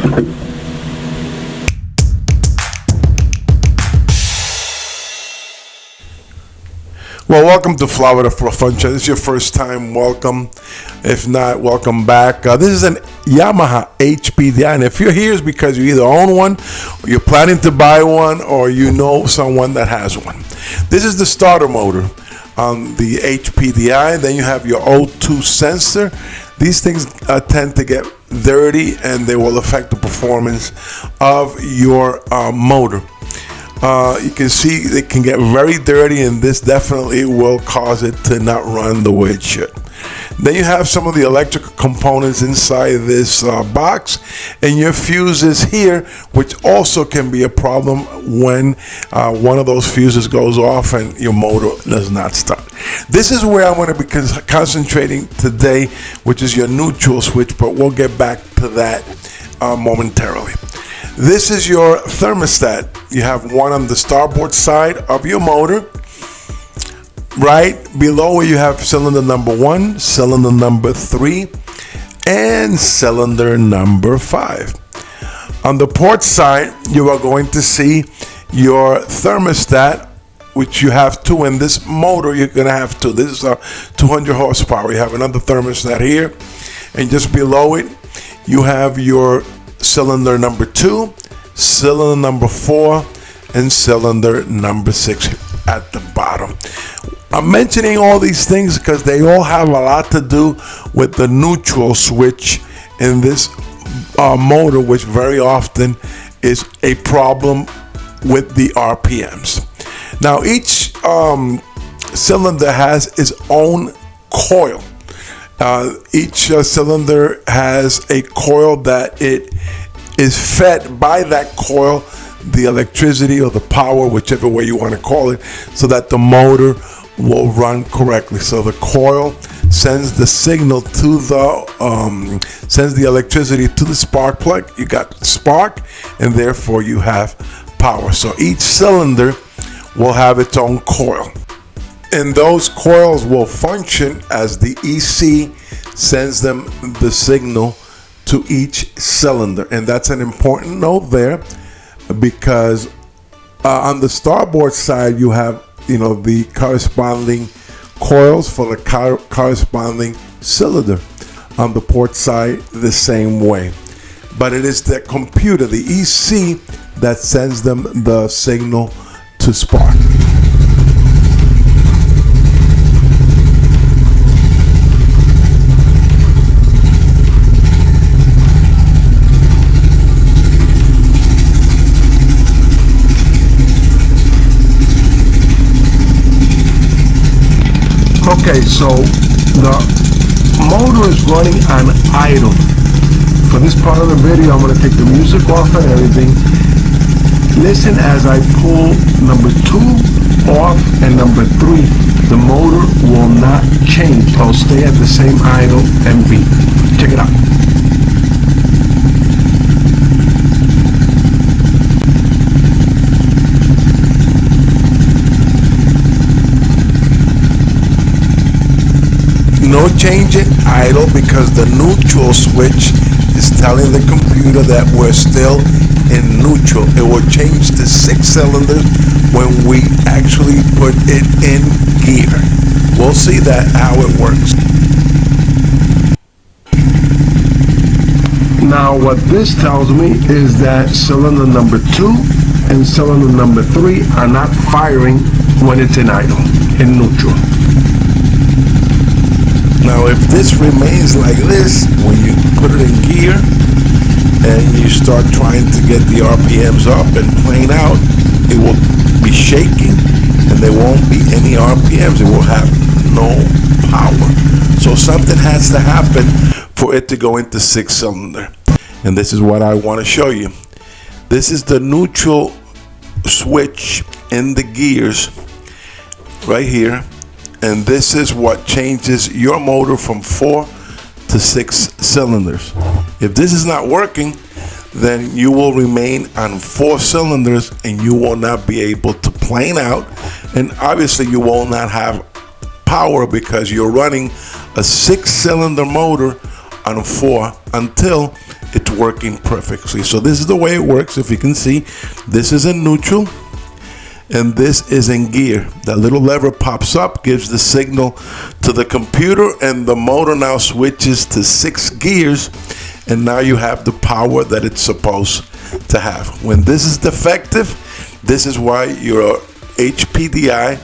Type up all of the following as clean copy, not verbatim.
Well, welcome to Flower for a Fun Show. This is your first time, welcome. If not, welcome back. This is an Yamaha HPDI, and if you're here, it's because you either own one, or you're planning to buy one, or you know someone that has one. This is the starter motor on the HPDI. Then you have your O2 sensor. These things tend to get dirty, and they will affect the performance of your motor. You can see it can get very dirty, and this definitely will cause it to not run the way it should. Then you have some of the electrical components inside this box, and your fuses here, which also can be a problem when one of those fuses goes off and your motor does not start. This is where I'm going to be concentrating today, which is your neutral switch, but we'll get back to that momentarily. This is your thermostat. You have one on the starboard side of your motor. Right below where you have cylinder number 1, cylinder number 3, and cylinder number 5. On the port side, you are going to see your thermostat, which you have 2. In this motor, you're going to have 2. This is a 200 horsepower. You have another thermostat here. And just below it, you have your cylinder number 2, cylinder number 4, and cylinder number 6 at the bottom. I'm mentioning all these things because they all have a lot to do with the neutral switch in this motor, which very often is a problem with the RPMs. Now, each cylinder has its own coil. Each cylinder has a coil that it is fed by that coil, the electricity or the power, whichever way you want to call it, so that the motor will run correctly. So the coil sends the signal to the sends the electricity to the spark plug. You got spark, and therefore you have power. So each cylinder will have its own coil, and those coils will function as the EC sends them the signal to each cylinder. And that's an important note there, because on the starboard side you have the corresponding coils for the corresponding cylinder. On the port side, the same way. But it is the computer, the EC, that sends them the signal to spark. Okay, so the motor is running on idle. For this part of the video, I'm going to take the music off and everything. Listen as I pull number 2 off and number 3. The motor will not change. It'll stay at the same idle and beat. Check it out. No change in idle, because the neutral switch is telling the computer that we're still in neutral. It will change to 6 cylinders when we actually put it in gear. We'll see how it works. Now what this tells me is that cylinder number 2 and cylinder number 3 are not firing when it's in idle, in neutral. Now, if this remains like this, when you put it in gear and you start trying to get the RPMs up and plane out, it will be shaking and there won't be any RPMs. It will have no power. So something has to happen for it to go into 6 cylinder. And this is what I want to show you. This is the neutral switch in the gears right here. And this is what changes your motor from 4 to 6 cylinders. If this is not working, then you will remain on 4 cylinders and you will not be able to plane out. And obviously you will not have power because you're running a 6-cylinder motor on 4 until it's working perfectly. So this is the way it works. If you can see, this is in neutral and this is in gear. That little lever pops up, gives the signal to the computer, and the motor now switches to 6 gears, and now you have the power that it's supposed to have. When this is defective, this is why your HPDI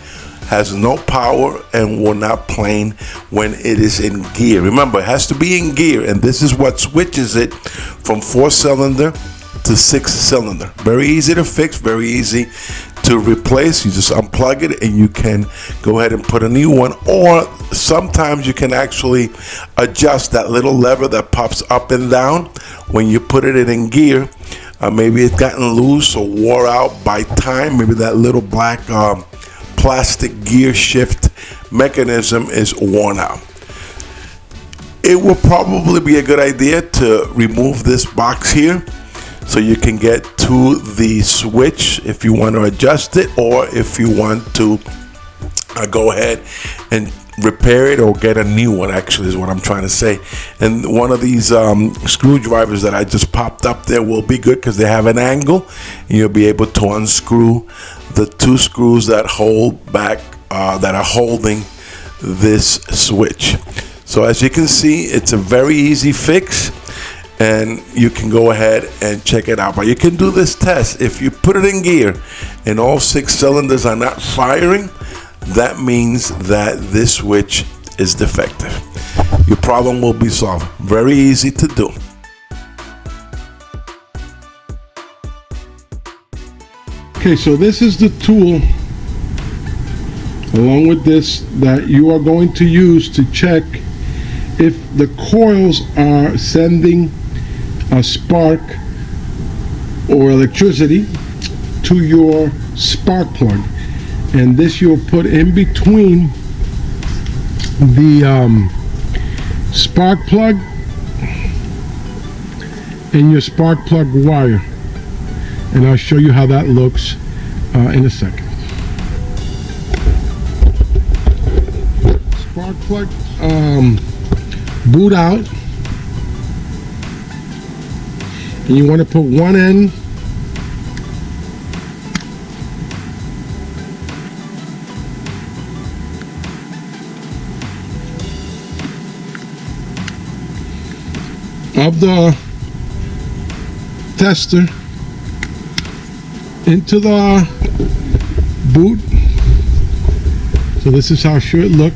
has no power and will not plane when it is in gear. Remember, it has to be in gear, and this is what switches it from 4-cylinder to 6-cylinder. Very easy to fix, very easy to replace. You just unplug it and you can go ahead and put a new one, or sometimes you can actually adjust that little lever that pops up and down when you put it in gear. Maybe it's gotten loose or wore out by time. Maybe that little black plastic gear shift mechanism is worn out. It will probably be a good idea to remove this box here so you can get to the switch if you want to adjust it, or if you want to go ahead and repair it or get a new one, actually, is what I'm trying to say. And one of these screwdrivers that I just popped up there will be good because they have an angle, and you'll be able to unscrew the 2 screws that hold back, that are holding this switch. So as you can see, it's a very easy fix, and you can go ahead and check it out. But you can do this test. If you put it in gear and all 6 cylinders are not firing, that means that this switch is defective. Your problem will be solved. Very easy to do. Okay, so this is the tool along with this that you are going to use to check if the coils are sending a spark or electricity to your spark plug. And this you'll put in between the spark plug and your spark plug wire. And I'll show you how that looks in a second. Spark plug boot out, and you want to put one end of the tester into the boot. So this is how it should look.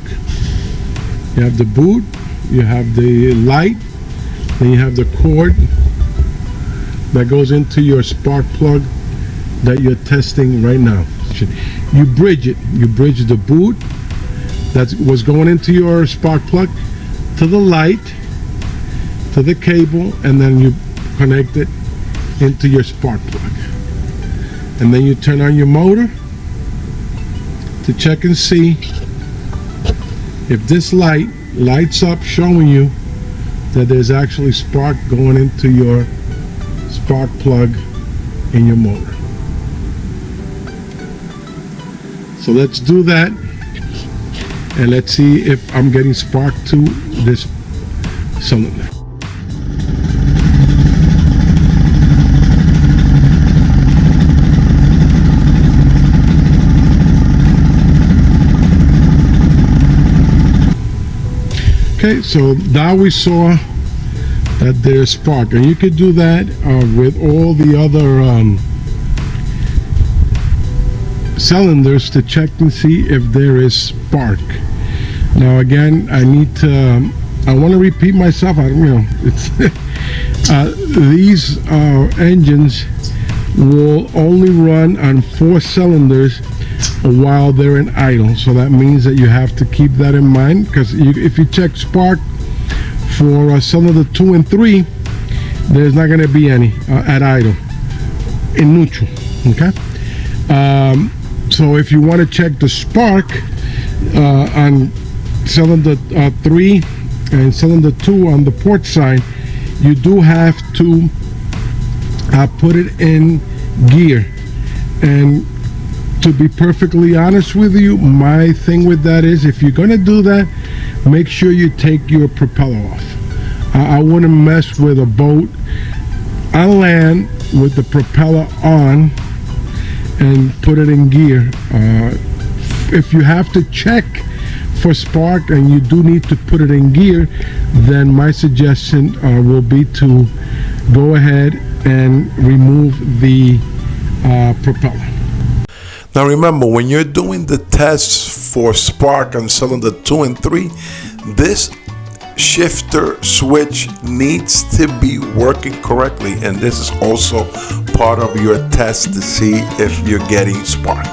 You have the boot, you have the light, then you have the cord that goes into your spark plug that you're testing right now. You bridge it. You bridge the boot that was going into your spark plug to the light, to the cable, and then you connect it into your spark plug. And then you turn on your motor to check and see if this light lights up, showing you that there's actually spark going into your spark plug in your motor. So let's do that, and let's see if I'm getting spark to this cylinder. Okay, so now we saw that there's spark, and you could do that with all the other cylinders to check and see if there is spark. Now again, I want to repeat myself. These engines will only run on 4 cylinders while they're in idle, so that means that you have to keep that in mind, because if you check spark for cylinder 2 and 3, there's not going to be any at idle in neutral. Okay, so if you want to check the spark on cylinder 3 and cylinder 2 on the port side, you do have to put it in gear. And to be perfectly honest with you, my thing with that is, if you're going to do that, make sure you take your propeller off. I wouldn't mess with a boat on land with the propeller on and put it in gear. If you have to check for spark and you do need to put it in gear, then my suggestion will be to go ahead and remove the propeller. Now remember, when you're doing the tests for spark on cylinder 2 and 3, this shifter switch needs to be working correctly, and this is also part of your test to see if you're getting spark.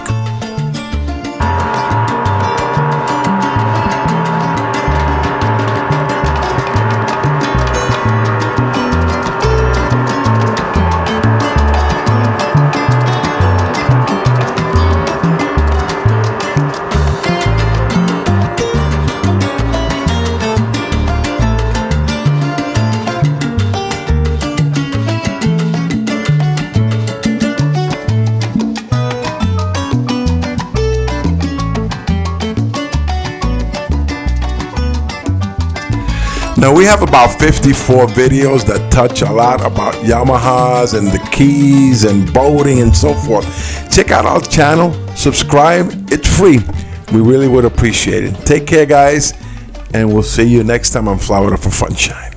Now we have about 54 videos that touch a lot about Yamahas and the keys and boating and so forth. Check out our channel, subscribe, it's free. We really would appreciate it. Take care, guys, and we'll see you next time on Flower for Funshine.